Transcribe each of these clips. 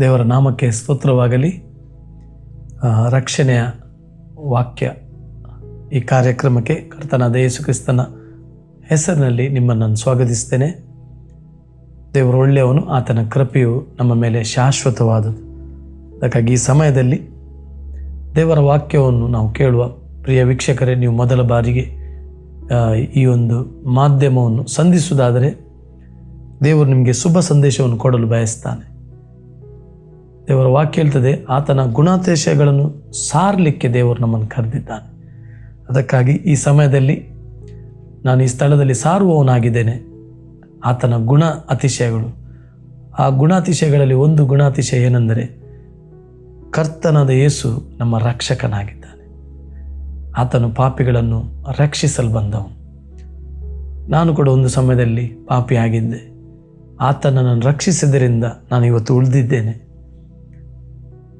ದೇವರ ನಾಮಕ್ಕೆ ಸ್ತೋತ್ರವಾಗಲಿ. ರಕ್ಷಣೆಯ ವಾಕ್ಯ ಈ ಕಾರ್ಯಕ್ರಮಕ್ಕೆ ಕರ್ತನಾದ ಯೇಸು ಕ್ರಿಸ್ತನ ಹೆಸರಿನಲ್ಲಿ ನಿಮ್ಮನ್ನು ನಾನು ಸ್ವಾಗತಿಸ್ತೇನೆ. ದೇವರು ಒಳ್ಳೆಯವನು, ಆತನ ಕೃಪೆಯು ನಮ್ಮ ಮೇಲೆ ಶಾಶ್ವತವಾದುದು. ಅದಕ್ಕಾಗಿ ಈ ಸಮಯದಲ್ಲಿ ದೇವರ ವಾಕ್ಯವನ್ನು ನಾವು ಕೇಳುವ ಪ್ರಿಯ ವೀಕ್ಷಕರೇ, ನೀವು ಮೊದಲ ಬಾರಿಗೆ ಈ ಒಂದು ಮಾಧ್ಯಮವನ್ನು ಸಂಧಿಸುವುದಾದರೆ ದೇವರು ನಿಮಗೆ ಶುಭ ಸಂದೇಶವನ್ನು ಕೊಡಲು ಬಯಸ್ತಾನೆ. ದೇವರ ವಾಕ್ಯ ಹೇಳ್ತದೆ, ಆತನ ಗುಣಾತಿಶಯಗಳನ್ನು ಸಾರಲಿಕ್ಕೆ ದೇವರು ನಮ್ಮನ್ನು ಕರೆದಿದ್ದಾನೆ. ಅದಕ್ಕಾಗಿ ಈ ಸಮಯದಲ್ಲಿ ನಾನು ಈ ಸ್ಥಳದಲ್ಲಿ ಸಾರುವವನಾಗಿದ್ದೇನೆ. ಆತನ ಗುಣ ಅತಿಶಯಗಳು, ಆ ಗುಣಾತಿಶಯಗಳಲ್ಲಿ ಒಂದು ಗುಣಾತಿಶಯ ಏನೆಂದರೆ, ಕರ್ತನಾದ ಯೇಸು ನಮ್ಮ ರಕ್ಷಕನಾಗಿದ್ದಾನೆ. ಆತನು ಪಾಪಿಗಳನ್ನು ರಕ್ಷಿಸಲು ಬಂದವನು. ನಾನು ಕೂಡ ಒಂದು ಸಮಯದಲ್ಲಿ ಪಾಪಿಯಾಗಿದ್ದೆ. ಆತನನ್ನು ರಕ್ಷಿಸಿದ್ದರಿಂದ ನಾನು ಇವತ್ತು ಉಳಿದಿದ್ದೇನೆ.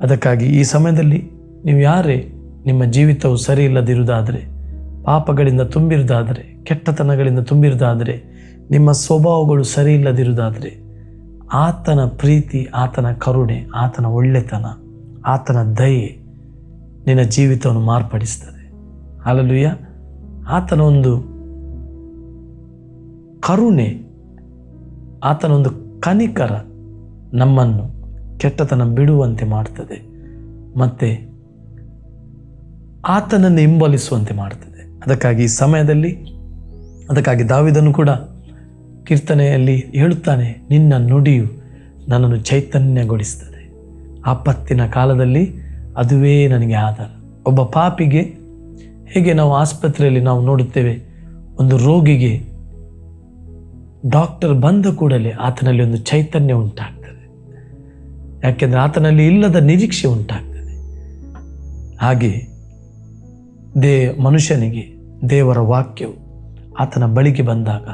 ಅದಕ್ಕಾಗಿ ಈ ಸಮಯದಲ್ಲಿ ನೀವು ಯಾರೇ ನಿಮ್ಮ ಜೀವಿತವು ಸರಿ ಇಲ್ಲದಿರುವುದಾದರೆ, ಪಾಪಗಳಿಂದ ತುಂಬಿರುವುದಾದರೆ, ಕೆಟ್ಟತನಗಳಿಂದ ತುಂಬಿರುವುದಾದರೆ, ನಿಮ್ಮ ಸ್ವಭಾವಗಳು ಸರಿ ಇಲ್ಲದಿರುವುದಾದರೆ, ಆತನ ಪ್ರೀತಿ, ಆತನ ಕರುಣೆ, ಆತನ ಒಳ್ಳೆತನ, ಆತನ ದಯೆ ನಿನ್ನ ಜೀವಿತವನ್ನು ಮಾರ್ಪಡಿಸ್ತದೆ. ಹಲ್ಲೆಲೂಯಾ. ಆತನ ಒಂದು ಕರುಣೆ, ಆತನ ಒಂದು ಕನಿಕರ ನಮ್ಮನ್ನು ಕೆಟ್ಟತನ ಬಿಡುವಂತೆ ಮಾಡ್ತದೆ ಮತ್ತು ಆತನನ್ನು ಹಿಂಬಾಲಿಸುವಂತೆ ಮಾಡ್ತದೆ. ಅದಕ್ಕಾಗಿ ಈ ಸಮಯದಲ್ಲಿ, ಅದಕ್ಕಾಗಿ ದಾವೀದನು ಕೂಡ ಕೀರ್ತನೆಯಲ್ಲಿ ಹೇಳುತ್ತಾನೆ, ನಿನ್ನ ನುಡಿಯು ನನ್ನನ್ನು ಚೈತನ್ಯಗೊಳಿಸ್ತದೆ. ಆಪತ್ತಿನ ಕಾಲದಲ್ಲಿ ಅದುವೇ ನನಗೆ ಆಧಾರ. ಒಬ್ಬ ಪಾಪಿಗೆ ಹೇಗೆ ನಾವು ಆಸ್ಪತ್ರೆಯಲ್ಲಿ ನಾವು ನೋಡುತ್ತೇವೆ, ಒಂದು ರೋಗಿಗೆ ಡಾಕ್ಟರ್ ಬಂದ ಕೂಡಲೇ ಆತನಲ್ಲಿ ಒಂದು ಚೈತನ್ಯ ಉಂಟಾಗ್ತದೆ. ಯಾಕೆಂದರೆ ಆತನಲ್ಲಿ ಇಲ್ಲದ ನಿರೀಕ್ಷೆ ಉಂಟಾಗ್ತದೆ. ಹಾಗೆ ಮನುಷ್ಯನಿಗೆ ದೇವರ ವಾಕ್ಯವು ಆತನ ಬಳಿಗೆ ಬಂದಾಗ,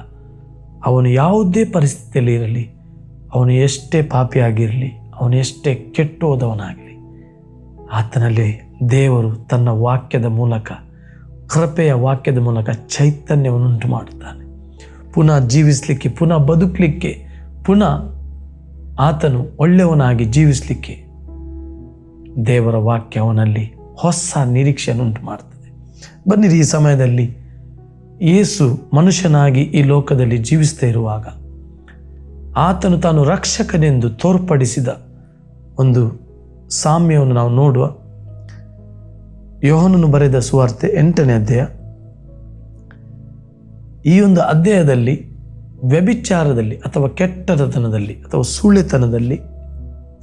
ಅವನು ಯಾವುದೇ ಪರಿಸ್ಥಿತಿಯಲ್ಲಿ ಇರಲಿ, ಅವನು ಎಷ್ಟೇ ಪಾಪಿಯಾಗಿರಲಿ, ಅವನು ಎಷ್ಟೇ ಕೆಟ್ಟೋದವನಾಗಲಿ, ಆತನಲ್ಲಿ ದೇವರು ತನ್ನ ವಾಕ್ಯದ ಮೂಲಕ, ಕೃಪೆಯ ವಾಕ್ಯದ ಮೂಲಕ ಚೈತನ್ಯವನ್ನು ಉಂಟು ಮಾಡುತ್ತಾನೆ. ಪುನಃ ಜೀವಿಸಲಿಕ್ಕೆ, ಪುನಃ ಬದುಕಲಿಕ್ಕೆ, ಪುನಃ ಆತನು ಒಳ್ಳೆಯವನಾಗಿ ಜೀವಿಸಲಿಕ್ಕೆ ದೇವರ ವಾಕ್ಯ ಅವನಲ್ಲಿ ಹೊಸ ನಿರೀಕ್ಷೆಯನ್ನು ಉಂಟು ಮಾಡ್ತದೆ. ಬನ್ನಿರಿ, ಈ ಸಮಯದಲ್ಲಿ ಯೇಸು ಮನುಷ್ಯನಾಗಿ ಈ ಲೋಕದಲ್ಲಿ ಜೀವಿಸ್ತಾ ಇರುವಾಗ ಆತನು ತಾನು ರಕ್ಷಕನೆಂದು ತೋರ್ಪಡಿಸಿದ ಒಂದು ಸಾಮ್ಯವನ್ನು ನಾವು ನೋಡುವ. ಯೋಹನನು ಬರೆದ ಸುವಾರ್ತೆ 8ನೇ ಅಧ್ಯಾಯ. ಈ ಒಂದು ಅಧ್ಯಾಯದಲ್ಲಿ ವ್ಯಭಿಚಾರದಲ್ಲಿ ಅಥವಾ ಕೆಟ್ಟತನದಲ್ಲಿ ಅಥವಾ ಸುಳ್ಳೆತನದಲ್ಲಿ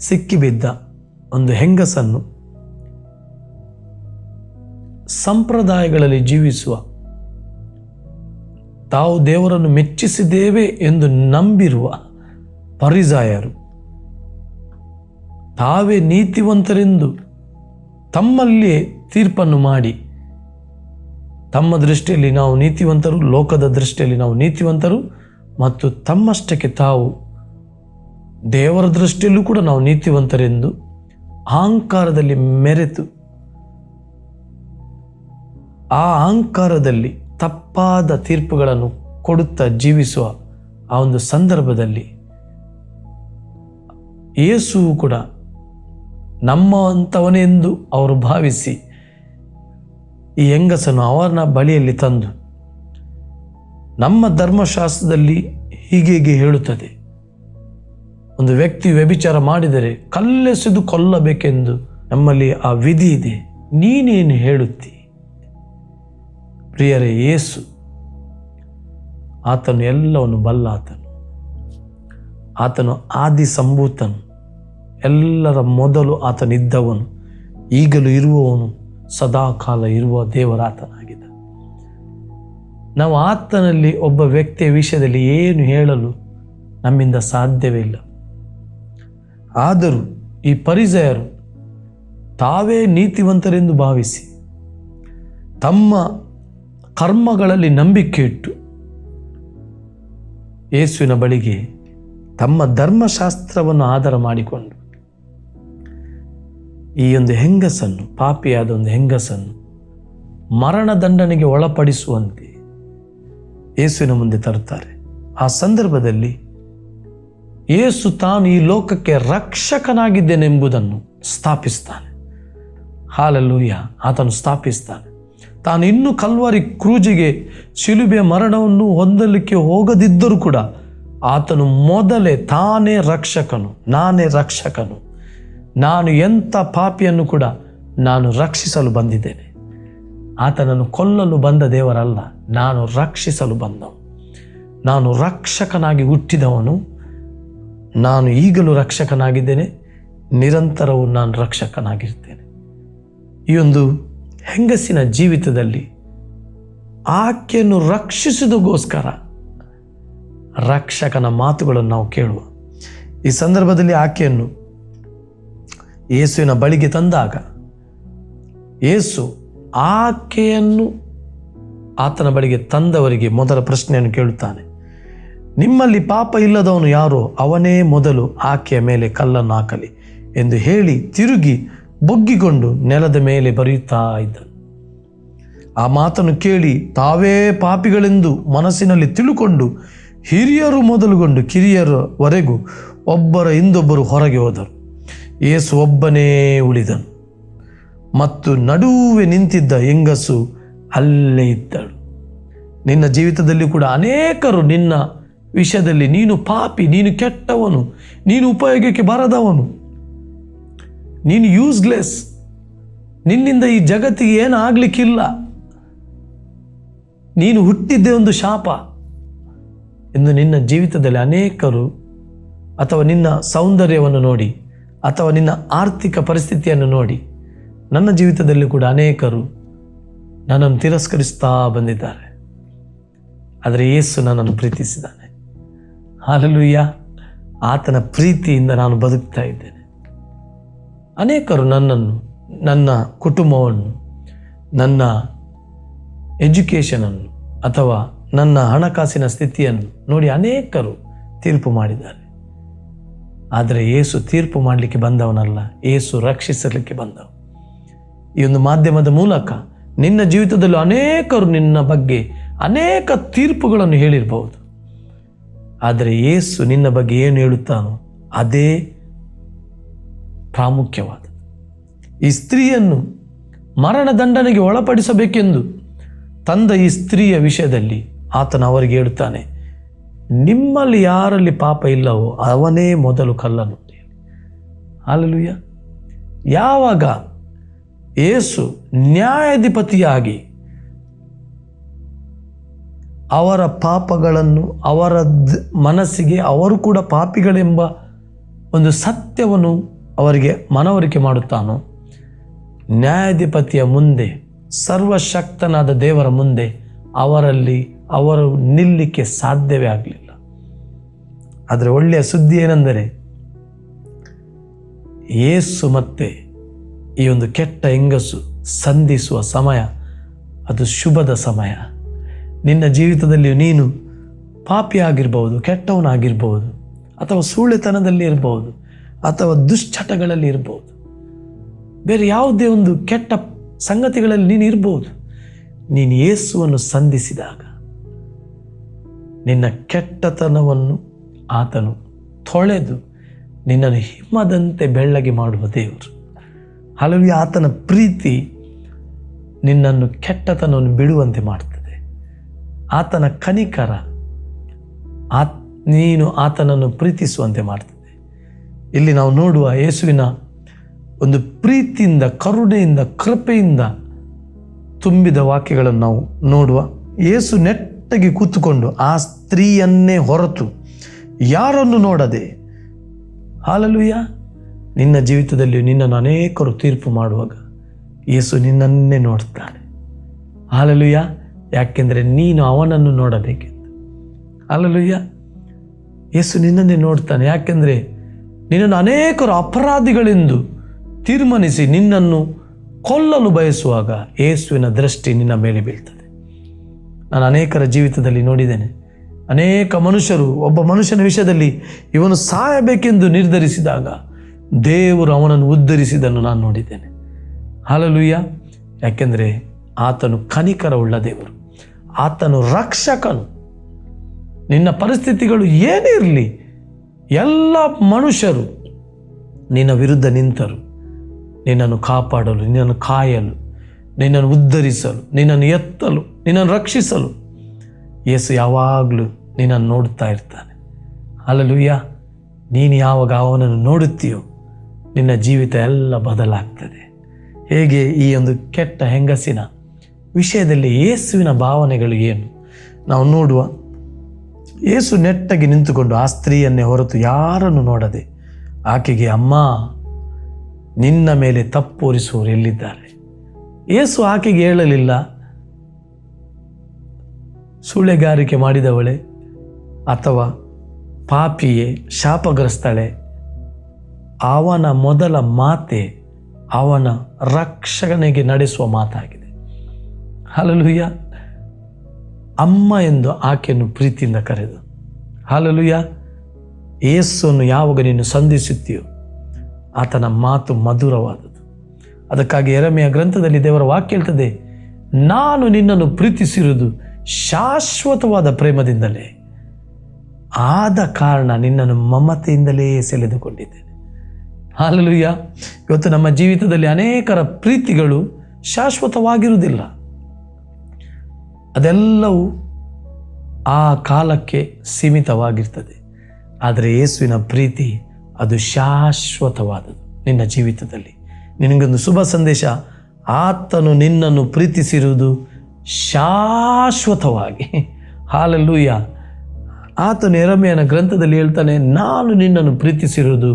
ಸಿಕ್ಕಿಬಿದ್ದ ಒಂದು ಹೆಂಗಸನ್ನು ಸಂಪ್ರದಾಯಗಳಲ್ಲಿ ಜೀವಿಸುವ, ತಾವು ದೇವರನ್ನು ಮೆಚ್ಚಿಸಿದ್ದೇವೆ ಎಂದು ನಂಬಿರುವ ಫರಿಸಾಯರು ತಾವೇ ನೀತಿವಂತರೆಂದು ತಮ್ಮಲ್ಲಿಯೇ ತೀರ್ಪನ್ನು ಮಾಡಿ, ತಮ್ಮ ದೃಷ್ಟಿಯಲ್ಲಿ ನಾವು ನೀತಿವಂತರು, ಲೋಕದ ದೃಷ್ಟಿಯಲ್ಲಿ ನಾವು ನೀತಿವಂತರು ಮತ್ತು ತಮ್ಮಷ್ಟಕ್ಕೆ ತಾವು ದೇವರ ದೃಷ್ಟಿಯಲ್ಲೂ ಕೂಡ ನಾವು ನೀತಿವಂತರೆಂದು ಅಹಂಕಾರದಲ್ಲಿ ಮೆರೆತು, ಆ ಅಹಂಕಾರದಲ್ಲಿ ತಪ್ಪಾದ ತೀರ್ಪುಗಳನ್ನು ಕೊಡುತ್ತಾ ಜೀವಿಸುವ ಆ ಒಂದು ಸಂದರ್ಭದಲ್ಲಿ ಯೇಸುವು ಕೂಡ ನಮ್ಮಂಥವನೆಂದು ಅವರು ಭಾವಿಸಿ ಈ ಹೆಂಗಸನ್ನು ಅವನ ಬಳಿಯಲ್ಲಿ ತಂದು, ನಮ್ಮ ಧರ್ಮಶಾಸ್ತ್ರದಲ್ಲಿ ಹೀಗೆ ಹೇಳುತ್ತದೆ, ಒಂದು ವ್ಯಕ್ತಿ ವ್ಯಭಿಚಾರ ಮಾಡಿದರೆ ಕಲ್ಲೆಸೆದು ಕೊಲ್ಲಬೇಕೆಂದು ನಮ್ಮಲ್ಲಿ ಆ ವಿಧಿ ಇದೆ, ನೀನೇನು ಹೇಳುತ್ತಿ? ಪ್ರಿಯರೇ, ಯೇಸು ಆತನು ಎಲ್ಲವನ್ನು ಬಲ್ಲ. ಆತನು ಆದಿ ಸಂಭೂತನು, ಎಲ್ಲರ ಮೊದಲು ಆತನಿದ್ದವನು, ಈಗಲೂ ಇರುವವನು, ಸದಾಕಾಲ ಇರುವ ದೇವರಾತನಾಗಿದ್ದ. ನಾವು ಆತನಲ್ಲಿ ಒಬ್ಬ ವ್ಯಕ್ತಿಯ ವಿಷಯದಲ್ಲಿ ಏನು ಹೇಳಲು ನಮ್ಮಿಂದ ಸಾಧ್ಯವೇ ಇಲ್ಲ. ಆದರೂ ಈ ಫರಿಸಾಯರು ತಾವೇ ನೀತಿವಂತರೆಂದು ಭಾವಿಸಿ ತಮ್ಮ ಕರ್ಮಗಳಲ್ಲಿ ನಂಬಿಕೆ ಇಟ್ಟು ಯೇಸುವಿನ ಬಳಿಗೆ ತಮ್ಮ ಧರ್ಮಶಾಸ್ತ್ರವನ್ನು ಆಧಾರ ಮಾಡಿಕೊಂಡು ಈ ಒಂದು ಹೆಂಗಸನ್ನು, ಪಾಪಿಯಾದ ಒಂದು ಹೆಂಗಸನ್ನು ಮರಣದಂಡನೆಗೆ ಒಳಪಡಿಸುವಂತೆ ಯೇಸುವಿನ ಮುಂದೆ ತರುತ್ತಾರೆ. ಆ ಸಂದರ್ಭದಲ್ಲಿ ಯೇಸು ತಾನು ಈ ಲೋಕಕ್ಕೆ ರಕ್ಷಕನಾಗಿದ್ದೇನೆಂಬುದನ್ನು ಸ್ಥಾಪಿಸ್ತಾನೆ. ಹಾಲೆಲೂಯ. ಆತನು ಸ್ಥಾಪಿಸ್ತಾನೆ. ತಾನು ಇನ್ನೂ ಕಲ್ವಾರಿ ಕ್ರೂಜಿಗೆ ಶಿಲುಬೆಯ ಮರಣವನ್ನು ಹೊಂದಲಿಕ್ಕೆ ಹೋಗದಿದ್ದರೂ ಕೂಡ ಆತನು ಮೊದಲೇ ತಾನೇ ರಕ್ಷಕನು, ನಾನೇ ರಕ್ಷಕನು, ನಾನು ಎಂಥ ಪಾಪಿಯನ್ನು ಕೂಡ ನಾನು ರಕ್ಷಿಸಲು ಬಂದಿದ್ದೇನೆ. ಆತನನ್ನು ಕೊಲ್ಲಲು ಬಂದ ದೇವರಲ್ಲ, ನಾನು ರಕ್ಷಿಸಲು ಬಂದವನು. ನಾನು ರಕ್ಷಕನಾಗಿ ಹುಟ್ಟಿದವನು. ನಾನು ಈಗಲೂ ರಕ್ಷಕನಾಗಿದ್ದೇನೆ, ನಿರಂತರವೂ ನಾನು ರಕ್ಷಕನಾಗಿರ್ತೇನೆ. ಈ ಒಂದು ಹೆಂಗಸಿನ ಜೀವಿತದಲ್ಲಿ ಆಕೆಯನ್ನು ರಕ್ಷಿಸುವುದಕ್ಕೋಸ್ಕರ ರಕ್ಷಕನ ಮಾತುಗಳನ್ನು ನಾವು ಕೇಳುವ. ಈ ಸಂದರ್ಭದಲ್ಲಿ ಆಕೆಯನ್ನು ಯೇಸುವಿನ ಬಳಿಗೆ ತಂದಾಗ ಯೇಸು ಆಕೆಯನ್ನು ಆತನ ಬಳಿಗೆ ತಂದವರಿಗೆ ಮೊದಲ ಪ್ರಶ್ನೆಯನ್ನು ಕೇಳುತ್ತಾನೆ. ನಿಮ್ಮಲ್ಲಿ ಪಾಪ ಇಲ್ಲದವನು ಯಾರೋ ಅವನೇ ಮೊದಲು ಆಕೆಯ ಮೇಲೆ ಕಲ್ಲನ್ನು ಹಾಕಲಿ ಎಂದು ಹೇಳಿ ತಿರುಗಿ ಬೊಗ್ಗಿಕೊಂಡು ನೆಲದ ಮೇಲೆ ಬರೆಯುತ್ತಾ ಇದ್ದನು. ಆ ಮಾತನ್ನು ಕೇಳಿ ತಾವೇ ಪಾಪಿಗಳೆಂದು ಮನಸ್ಸಿನಲ್ಲಿ ತಿಳುಕೊಂಡು ಹಿರಿಯರು ಮೊದಲುಗೊಂಡು ಕಿರಿಯರವರೆಗೂ ಒಬ್ಬರ ಹಿಂದೊಬ್ಬರು ಹೊರಗೆ ಹೋದರು. ಯೇಸು ಒಬ್ಬನೇ ಉಳಿದನು ಮತ್ತು ನಡುವೆ ನಿಂತಿದ್ದ ಹೆಂಗಸು ಅಲ್ಲೇ ಇದ್ದಳು. ನಿನ್ನ ಜೀವಿತದಲ್ಲಿ ಕೂಡ ಅನೇಕರು ನಿನ್ನ ವಿಷಯದಲ್ಲಿ ನೀನು ಪಾಪಿ, ನೀನು ಕೆಟ್ಟವನು, ನೀನು ಉಪಯೋಗಕ್ಕೆ ಬರದವನು, ನೀನು ಯೂಸ್ಲೆಸ್, ನಿನ್ನಿಂದ ಈ ಜಗತ್ತಿಗೆ ಏನು ಆಗಲಿಕ್ಕಿಲ್ಲ, ನೀನು ಹುಟ್ಟಿದ್ದೇ ಒಂದು ಶಾಪ ಎಂದು ನಿನ್ನ ಜೀವಿತದಲ್ಲಿ ಅನೇಕರು ಅಥವಾ ನಿನ್ನ ಸೌಂದರ್ಯವನ್ನು ನೋಡಿ ಅಥವಾ ನಿನ್ನ ಆರ್ಥಿಕ ಪರಿಸ್ಥಿತಿಯನ್ನು ನೋಡಿ ನನ್ನ ಜೀವಿತದಲ್ಲಿ ಕೂಡ ಅನೇಕರು ನನ್ನನ್ನು ತಿರಸ್ಕರಿಸ್ತಾ ಬಂದಿದ್ದಾರೆ. ಆದರೆ ಯೇಸು ನನ್ನನ್ನು ಪ್ರೀತಿಸಿದ್ದಾನೆ. ಹಲ್ಲೆಲೂಯಾ. ಆತನ ಪ್ರೀತಿಯಿಂದ ನಾನು ಬದುಕ್ತಾ ಇದ್ದೇನೆ. ಅನೇಕರು ನನ್ನನ್ನು, ನನ್ನ ಕುಟುಂಬವನ್ನು, ನನ್ನ ಎಜುಕೇಷನನ್ನು ಅಥವಾ ನನ್ನ ಹಣಕಾಸಿನ ಸ್ಥಿತಿಯನ್ನು ನೋಡಿ ಅನೇಕರು ತೀರ್ಪು ಮಾಡಿದ್ದಾರೆ. ಆದರೆ ಯೇಸು ತೀರ್ಪು ಮಾಡಲಿಕ್ಕೆ ಬಂದವನಲ್ಲ, ಯೇಸು ರಕ್ಷಿಸಲಿಕ್ಕೆ ಬಂದವ. ಈ ಒಂದು ಮಾಧ್ಯಮದ ಮೂಲಕ ನಿನ್ನ ಜೀವಿತದಲ್ಲೂ ಅನೇಕರು ನಿನ್ನ ಬಗ್ಗೆ ಅನೇಕ ತೀರ್ಪುಗಳನ್ನು ಹೇಳಿರಬಹುದು. ಆದರೆ ಯೇಸು ನಿನ್ನ ಬಗ್ಗೆ ಏನು ಹೇಳುತ್ತಾನೋ ಅದೇ ಪ್ರಾಮುಖ್ಯವಾದದ್ದು. ಈ ಸ್ತ್ರೀಯನ್ನು ಮರಣದಂಡನೆಗೆ ಒಳಪಡಿಸಬೇಕೆಂದು ತಂದ ಈ ಸ್ತ್ರೀಯ ವಿಷಯದಲ್ಲಿ ಆತನು ಅವರಿಗೆ ಹೇಳುತ್ತಾನೆ, ನಿಮ್ಮಲ್ಲಿ ಯಾರಲ್ಲಿ ಪಾಪ ಇಲ್ಲವೋ ಅವನೇ ಮೊದಲು ಕಲ್ಲನ್ನು ಹೊಡೆಯಲಿ. ಹಲ್ಲೆಲೂಯಾ. ಯಾವಾಗ ಯೇಸು ನ್ಯಾಯಾಧಿಪತಿಯಾಗಿ ಅವರ ಪಾಪಗಳನ್ನು, ಅವರ ಮನಸ್ಸಿಗೆ ಅವರು ಕೂಡ ಪಾಪಿಗಳೆಂಬ ಒಂದು ಸತ್ಯವನ್ನು ಅವರಿಗೆ ಮನವರಿಕೆ ಮಾಡುತ್ತಾನೋ, ನ್ಯಾಯಾಧಿಪತಿಯ ಮುಂದೆ, ಸರ್ವಶಕ್ತನಾದ ದೇವರ ಮುಂದೆ ಅವರು ನಿಲ್ಲಕ್ಕೆ ಸಾಧ್ಯವೇ ಆಗಲಿಲ್ಲ. ಆದರೆ ಒಳ್ಳೆಯ ಸುದ್ದಿ ಏನೆಂದರೆ ಯೇಸು ಮತ್ತೆ ಈ ಒಂದು ಕೆಟ್ಟ ಹೆಂಗಸು ಸಂಧಿಸುವ ಸಮಯ ಅದು ಶುಭದ ಸಮಯ. ನಿನ್ನ ಜೀವಿತದಲ್ಲಿ ನೀನು ಪಾಪಿ ಆಗಿರ್ಬೋದು, ಕೆಟ್ಟವನಾಗಿರ್ಬೋದು, ಅಥವಾ ಸೂಳೆತನದಲ್ಲಿ ಇರ್ಬೋದು, ಅಥವಾ ದುಶ್ಚಟಗಳಲ್ಲಿ ಇರ್ಬೋದು, ಬೇರೆ ಯಾವುದೇ ಒಂದು ಕೆಟ್ಟ ಸಂಗತಿಗಳಲ್ಲಿ ನೀನು ಇರ್ಬೋದು. ನೀನು ಯೇಸುವನ್ನು ಸಂಧಿಸಿದಾಗ ನಿನ್ನ ಕೆಟ್ಟತನವನ್ನು ಆತನು ತೊಳೆದು ನಿನ್ನನ್ನು ಹಿಮದಂತೆ ಬೆಳ್ಳಗೆ ಮಾಡುವ ದೇವರು. ಹಲವು ಆತನ ಪ್ರೀತಿ ನಿನ್ನನ್ನು ಕೆಟ್ಟತನವನ್ನು ಬಿಡುವಂತೆ ಮಾಡ್ತದೆ. ಆತನ ಕನಿಕರ ನೀನು ಆತನನ್ನು ಪ್ರೀತಿಸುವಂತೆ ಮಾಡ್ತದೆ. ಇಲ್ಲಿ ನಾವು ನೋಡುವ ಯೇಸುವಿನ ಒಂದು ಪ್ರೀತಿಯಿಂದ, ಕರುಣೆಯಿಂದ, ಕೃಪೆಯಿಂದ ತುಂಬಿದ ವಾಕ್ಯಗಳನ್ನು ನಾವು ನೋಡುವ. ಯೇಸು ನೆಟ್ಟಗೆ ಕೂತುಕೊಂಡು ಆ ಸ್ತ್ರೀಯನ್ನೇ ಹೊರತು ಯಾರನ್ನು ನೋಡದೆ, ಹಲ್ಲೆಲೂಯಾ, ನಿನ್ನ ಜೀವಿತದಲ್ಲಿ ನಿನ್ನನ್ನು ಅನೇಕರು ತೀರ್ಪು ಮಾಡುವಾಗ ಯೇಸು ನಿನ್ನನ್ನೇ ನೋಡ್ತಾನೆ. ಹಲ್ಲೆಲೂಯಾ. ಯಾಕೆಂದರೆ ನೀನು ಅವನನ್ನು ನೋಡಬೇಕೆಂದು. ಹಲ್ಲೆಲೂಯಾ. ಯೇಸು ನಿನ್ನನ್ನೇ ನೋಡ್ತಾನೆ. ಯಾಕೆಂದರೆ ನಿನ್ನನ್ನು ಅನೇಕರು ಅಪರಾಧಿಗಳೆಂದು ತೀರ್ಮಾನಿಸಿ ನಿನ್ನನ್ನು ಕೊಲ್ಲಲು ಬಯಸುವಾಗ ಯೇಸುವಿನ ದೃಷ್ಟಿ ನಿನ್ನ ಮೇಲೆ ಬೀಳ್ತದೆ. ನಾನು ಅನೇಕರ ಜೀವಿತದಲ್ಲಿ ನೋಡಿದ್ದೇನೆ. ಅನೇಕ ಮನುಷ್ಯರು ಒಬ್ಬ ಮನುಷ್ಯನ ವಿಷಯದಲ್ಲಿ ಇವನು ಸಾಯಬೇಕೆಂದು ನಿರ್ಧರಿಸಿದಾಗ ದೇವರು ಅವನನ್ನು ಉದ್ಧರಿಸಿದನ್ನು ನಾನು ನೋಡಿದ್ದೇನೆ. ಹಲ್ಲೆಲೂಯಾ. ಯಾಕೆಂದರೆ ಆತನು ಕನಿಕರವುಳ್ಳ ದೇವರು, ಆತನು ರಕ್ಷಕನು. ನಿನ್ನ ಪರಿಸ್ಥಿತಿಗಳು ಏನೇ ಇರಲಿ, ಎಲ್ಲ ಮನುಷ್ಯರು ನಿನ್ನ ವಿರುದ್ಧ ನಿಂತರು, ನಿನ್ನನ್ನು ಕಾಪಾಡಲು, ನಿನ್ನನ್ನು ಕಾಯಲು, ನಿನ್ನನ್ನು ಉದ್ಧರಿಸಲು, ನಿನ್ನನ್ನು ಎತ್ತಲು, ನಿನ್ನನ್ನು ರಕ್ಷಿಸಲು ಯೇಸು ಯಾವಾಗಲೂ ನಿನ್ನನ್ನು ನೋಡುತ್ತಾ ಇರ್ತಾನೆ. ಹಲ್ಲೆಲೂಯಾ. ನೀನು ಯಾವಾಗ ಅವನನ್ನು ನೋಡುತ್ತೀಯೋ ನಿನ್ನ ಜೀವಿತ ಎಲ್ಲ ಬದಲಾಗ್ತದೆ. ಹೇಗೆ ಈ ಒಂದು ಕೆಟ್ಟ ಹೆಂಗಸಿನ ವಿಷಯದಲ್ಲಿ ಯೇಸುವಿನ ಭಾವನೆಗಳು ಏನು ನಾವು ನೋಡುವ. ಯೇಸು ನೆಟ್ಟಗೆ ನಿಂತುಕೊಂಡು ಆ ಸ್ತ್ರೀಯನ್ನೇ ಹೊರತು ಯಾರನ್ನು ನೋಡದೆ ಆಕೆಗೆ, ಅಮ್ಮ, ನಿನ್ನ ಮೇಲೆ ತಪ್ಪೋರಿಸುವವರು ಎಲ್ಲಿದ್ದಾರೆ? ಯೇಸು ಆಕೆಗೆ ಹೇಳಲಿಲ್ಲ, ಸುಳ್ಳೆಗಾರಿಕೆ ಮಾಡಿದವಳೆ ಅಥವಾ ಪಾಪಿಯೇ, ಶಾಪಗ್ರಸ್ತಳೆ. ಅವನ ಮೊದಲ ಮಾತೆ ಅವನ ರಕ್ಷಣೆಗೆ ನಡೆಸುವ ಮಾತಾಗಿದೆ. ಹಲ್ಲೆಲೂಯಾ. ಅಮ್ಮ ಎಂದು ಆಕೆಯನ್ನು ಪ್ರೀತಿಯಿಂದ ಕರೆದು. ಹಲ್ಲೆಲೂಯಾ. ಯೇಸುವನ್ನು ಯಾವಾಗ ನೀನು ಸಂಧಿಸುತ್ತೀಯೋ ಆತನ ಮಾತು ಮಧುರವಾದದ್ದು. ಅದಕ್ಕಾಗಿ ಯೆರೆಮೀಯ ಗ್ರಂಥದಲ್ಲಿ ದೇವರ ವಾಕ್ಯ ಹೇಳ್ತದೆ, ನಾನು ನಿನ್ನನ್ನು ಪ್ರೀತಿಸಿರುವುದು ಶಾಶ್ವತವಾದ ಪ್ರೇಮದಿಂದಲೇ, ಆದ ಕಾರಣ ನಿನ್ನನ್ನು ಮಮತೆಯಿಂದಲೇ ಸೆಳೆದುಕೊಂಡಿದ್ದೇನೆ. ಹಲ್ಲೆಲೂಯಾ. ಇವತ್ತು ನಮ್ಮ ಜೀವಿತದಲ್ಲಿ ಅನೇಕರ ಪ್ರೀತಿಗಳು ಶಾಶ್ವತವಾಗಿರುವುದಿಲ್ಲ. ಅದೆಲ್ಲವೂ ಆ ಕಾಲಕ್ಕೆ ಸೀಮಿತವಾಗಿರ್ತದೆ. ಆದರೆ ಯೇಸುವಿನ ಪ್ರೀತಿ ಅದು ಶಾಶ್ವತವಾದದ್ದು. ನಿನ್ನ ಜೀವಿತದಲ್ಲಿ ನಿನಗೊಂದು ಶುಭ ಸಂದೇಶ, ಆತನು ನಿನ್ನನ್ನು ಪ್ರೀತಿಸಿರುವುದು ಶಾಶ್ವತವಾಗಿ. ಹಲ್ಲೆಲೂಯಾ. ಆತನು ಯೆರೆಮೀಯನ ಗ್ರಂಥದಲ್ಲಿ ಹೇಳ್ತಾನೆ, ನಾನು ನಿನ್ನನ್ನು ಪ್ರೀತಿಸಿರುವುದು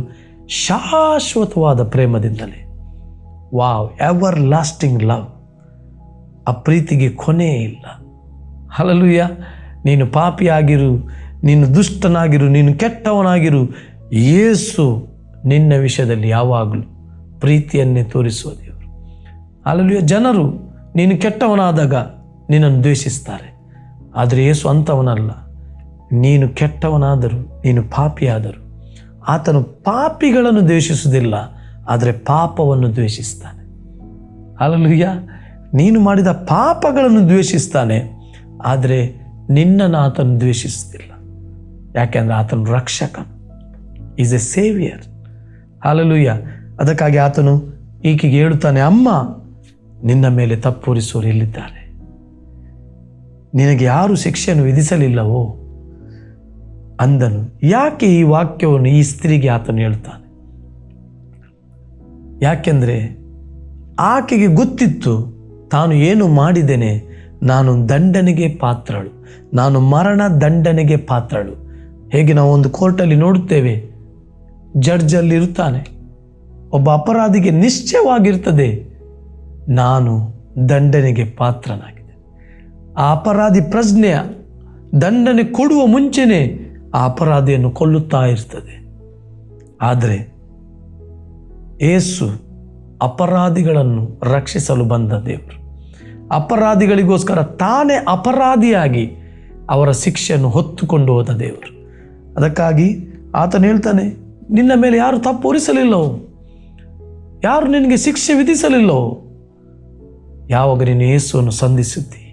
ಶಾಶ್ವತವಾದ ಪ್ರೇಮದಿಂದಲೇ. Wow, everlasting love. ಆ ಪ್ರೀತಿಗೆ ಕೊನೆ ಇಲ್ಲ. ಹಲ್ಲೆಲೂಯಾ. ನೀನು ಪಾಪಿಯಾಗಿರು, ನೀನು ದುಷ್ಟನಾಗಿರು, ನೀನು ಕೆಟ್ಟವನಾಗಿರು, ಯೇಸು ನಿನ್ನ ವಿಷಯದಲ್ಲಿ ಯಾವಾಗಲೂ ಪ್ರೀತಿಯನ್ನೇ ತೋರಿಸುವ ದೇವರು. ಹಲ್ಲೆಲೂಯಾ. ಜನರು ನೀನು ಕೆಟ್ಟವನಾದಾಗ ನಿನ್ನನ್ನು ದ್ವೇಷಿಸ್ತಾರೆ, ಆದರೆ ಯೇಸು ಅಂಥವನಲ್ಲ. ನೀನು ಕೆಟ್ಟವನಾದರೂ, ನೀನು ಪಾಪಿಯಾದರೂ ಆತನು ಪಾಪಿಗಳನ್ನು ದ್ವೇಷಿಸುವುದಿಲ್ಲ, ಆದರೆ ಪಾಪವನ್ನು ದ್ವೇಷಿಸ್ತಾನೆ. ಹಲ್ಲೆಲೂಯಾ. ನೀನು ಮಾಡಿದ ಪಾಪಗಳನ್ನು ದ್ವೇಷಿಸ್ತಾನೆ, ಆದರೆ ನಿನ್ನನ್ನು ಆತನು ದ್ವೇಷಿಸುತ್ತಿಲ್ಲ. ಯಾಕೆಂದರೆ ಆತನು ರಕ್ಷಕನು, ಈಸ್ ಎ ಸೇವಿಯರ್. ಹಲ್ಲೆಲೂಯಾ. ಅದಕ್ಕಾಗಿ ಆತನು ಈಕೆಗೆ ಹೇಳುತ್ತಾನೆ, ಅಮ್ಮ, ನಿನ್ನ ಮೇಲೆ ತಪ್ಪೊರಿಸುವವರು ಎಲ್ಲಿದ್ದಾರೆ? ನಿನಗೆ ಯಾರು ಶಿಕ್ಷೆಯನ್ನು ವಿಧಿಸಲಿಲ್ಲವೋ ಅಂದನು. ಯಾಕೆ ಈ ವಾಕ್ಯವನ್ನು ಈ ಸ್ತ್ರೀಗೆ ಆತನು ಹೇಳ್ತಾನೆ? ಯಾಕೆಂದರೆ ಆಕೆಗೆ ಗೊತ್ತಿತ್ತು, ತಾನು ಏನು ಮಾಡಿದ್ದೇನೆ, ನಾನು ದಂಡನೆಗೆ ಪಾತ್ರಳು, ನಾನು ಮರಣ ದಂಡನೆಗೆ ಪಾತ್ರಳು. ಹೇಗೆ ನಾವು ಒಂದು ಕೋರ್ಟಲ್ಲಿ ನೋಡುತ್ತೇವೆ, ಜಡ್ಜಲ್ಲಿ ಇರುತ್ತಾನೆ, ಒಬ್ಬ ಅಪರಾಧಿಗೆ ನಿಶ್ಚಯವಾಗಿರ್ತದೆ, ನಾನು ದಂಡನೆಗೆ ಪಾತ್ರನಾಗಿದೆ. ಆ ಅಪರಾಧಿ ಪ್ರಜ್ಞೆಯ ದಂಡನೆ ಕೊಡುವ ಮುಂಚೆನೇ ಆ ಅಪರಾಧಿಯನ್ನು ಕೊಲ್ಲುತ್ತಾ ಇರ್ತದೆ. ಆದರೆ ಯೇಸು ಅಪರಾಧಿಗಳನ್ನು ರಕ್ಷಿಸಲು ಬಂದ ದೇವರು. ಅಪರಾಧಿಗಳಿಗೋಸ್ಕರ ತಾನೇ ಅಪರಾಧಿಯಾಗಿ ಅವರ ಶಿಕ್ಷೆಯನ್ನು ಹೊತ್ತುಕೊಂಡು ಹೋದ ದೇವರು. ಅದಕ್ಕಾಗಿ ಆತನು ಹೇಳ್ತಾನೆ, ನಿನ್ನ ಮೇಲೆ ಯಾರು ತಪ್ಪು ಹೊರಿಸಲಿಲ್ಲವೋ, ಯಾರು ನಿನಗೆ ಶಿಕ್ಷೆ ವಿಧಿಸಲಿಲ್ಲವೋ, ಯಾವಾಗ ನೀನು ಯೇಸುವನ್ನು ಸಂಧಿಸುತ್ತಿ,